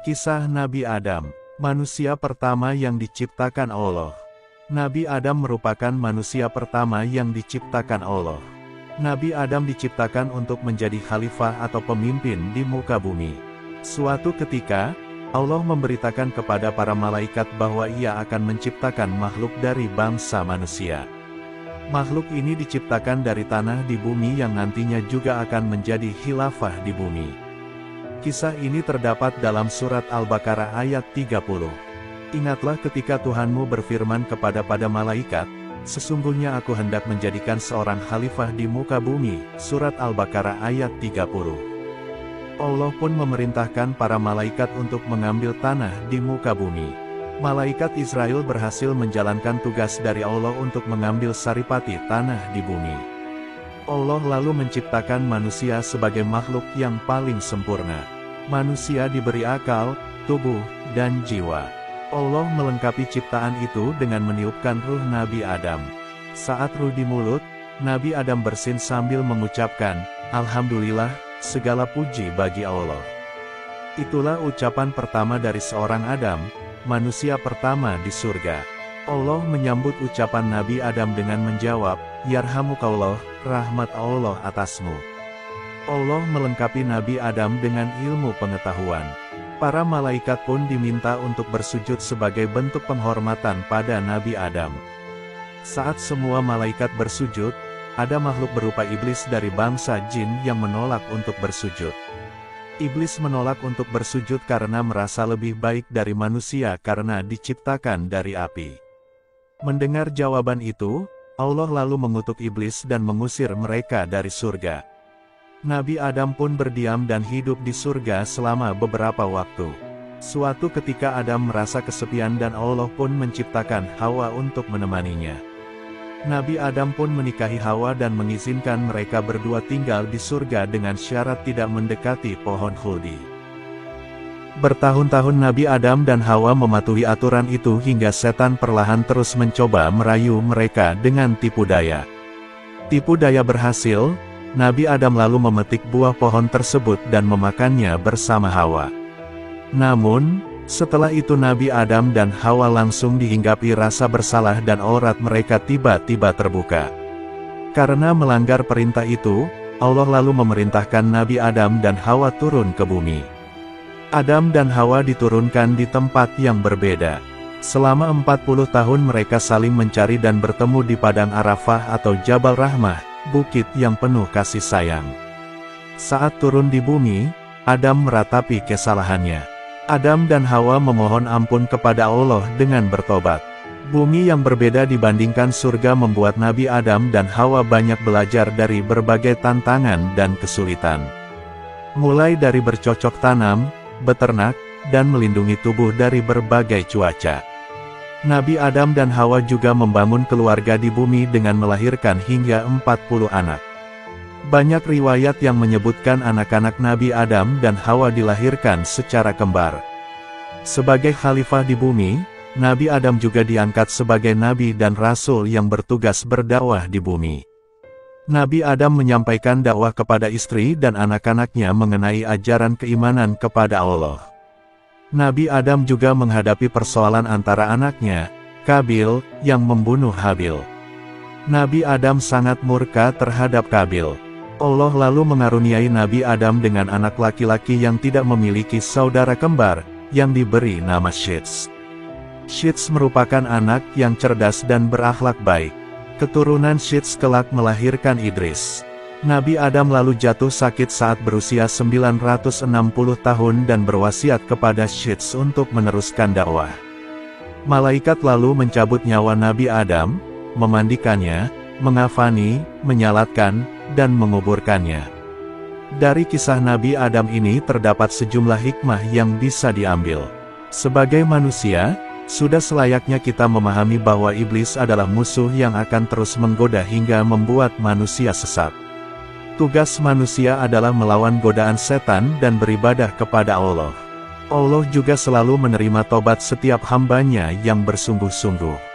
Kisah Nabi Adam, manusia pertama yang diciptakan Allah. Nabi Adam merupakan manusia pertama yang diciptakan Allah. Nabi Adam diciptakan untuk menjadi khalifah atau pemimpin di muka bumi. Suatu ketika, Allah memberitakan kepada para malaikat bahwa Ia akan menciptakan makhluk dari bangsa manusia. Makhluk ini diciptakan dari tanah di bumi yang nantinya juga akan menjadi khilafah di bumi. Kisah ini terdapat dalam surat Al-Baqarah ayat 30. Ingatlah ketika Tuhanmu berfirman kepada malaikat, sesungguhnya aku hendak menjadikan seorang khalifah di muka bumi. Surat Al-Baqarah ayat 30. Allah pun memerintahkan para malaikat untuk mengambil tanah di muka bumi. Malaikat Israel berhasil menjalankan tugas dari Allah untuk mengambil saripati tanah di bumi. Allah lalu menciptakan manusia sebagai makhluk yang paling sempurna. Manusia diberi akal, tubuh, dan jiwa. Allah melengkapi ciptaan itu dengan meniupkan ruh Nabi Adam. Saat ruh di mulut, Nabi Adam bersin sambil mengucapkan, "Alhamdulillah, segala puji bagi Allah." Itulah ucapan pertama dari seorang Adam, manusia pertama di surga. Allah menyambut ucapan Nabi Adam dengan menjawab, "Yarhamukallah, rahmat Allah atasmu." Allah melengkapi Nabi Adam dengan ilmu pengetahuan. Para malaikat pun diminta untuk bersujud sebagai bentuk penghormatan pada Nabi Adam. Saat semua malaikat bersujud, ada makhluk berupa iblis dari bangsa jin yang menolak untuk bersujud. Iblis menolak untuk bersujud karena merasa lebih baik dari manusia karena diciptakan dari api. Mendengar jawaban itu, Allah lalu mengutuk iblis dan mengusir mereka dari surga. Nabi Adam pun berdiam dan hidup di surga selama beberapa waktu. Suatu ketika Adam merasa kesepian dan Allah pun menciptakan Hawa untuk menemaninya. Nabi Adam pun menikahi Hawa dan mengizinkan mereka berdua tinggal di surga dengan syarat tidak mendekati pohon khuldi. Bertahun-tahun Nabi Adam dan Hawa mematuhi aturan itu hingga setan perlahan terus mencoba merayu mereka dengan tipu daya. Tipu daya berhasil, Nabi Adam lalu memetik buah pohon tersebut dan memakannya bersama Hawa. Namun, setelah itu Nabi Adam dan Hawa langsung dihinggapi rasa bersalah dan aurat mereka tiba-tiba terbuka. Karena melanggar perintah itu, Allah lalu memerintahkan Nabi Adam dan Hawa turun ke bumi. Adam dan Hawa diturunkan di tempat yang berbeda. Selama 40 tahun mereka saling mencari dan bertemu di Padang Arafah atau Jabal Rahmah, bukit yang penuh kasih sayang. Saat turun di bumi, Adam meratapi kesalahannya. Adam dan Hawa memohon ampun kepada Allah dengan bertobat. Bumi yang berbeda dibandingkan surga membuat Nabi Adam dan Hawa banyak belajar dari berbagai tantangan dan kesulitan. Mulai dari bercocok tanam, beternak, dan melindungi tubuh dari berbagai cuaca. Nabi Adam dan Hawa juga membangun keluarga di bumi dengan melahirkan hingga 40 anak. Banyak riwayat yang menyebutkan anak-anak Nabi Adam dan Hawa dilahirkan secara kembar. Sebagai khalifah di bumi, Nabi Adam juga diangkat sebagai nabi dan rasul yang bertugas berdakwah di bumi. Nabi Adam menyampaikan dakwah kepada istri dan anak-anaknya mengenai ajaran keimanan kepada Allah. Nabi Adam juga menghadapi persoalan antara anaknya, Kabil, yang membunuh Habil. Nabi Adam sangat murka terhadap Kabil. Allah lalu mengaruniai Nabi Adam dengan anak laki-laki yang tidak memiliki saudara kembar, yang diberi nama Syits. Syits merupakan anak yang cerdas dan berakhlak baik. Keturunan Syits kelak melahirkan Idris. Nabi Adam lalu jatuh sakit saat berusia 960 tahun dan berwasiat kepada Syits untuk meneruskan dakwah. Malaikat lalu mencabut nyawa Nabi Adam, memandikannya, mengafani, menyalatkan, dan menguburkannya. Dari kisah Nabi Adam ini terdapat sejumlah hikmah yang bisa diambil. Sebagai manusia, sudah selayaknya kita memahami bahwa iblis adalah musuh yang akan terus menggoda hingga membuat manusia sesat. Tugas manusia adalah melawan godaan setan dan beribadah kepada Allah. Allah juga selalu menerima tobat setiap hambanya yang bersungguh-sungguh.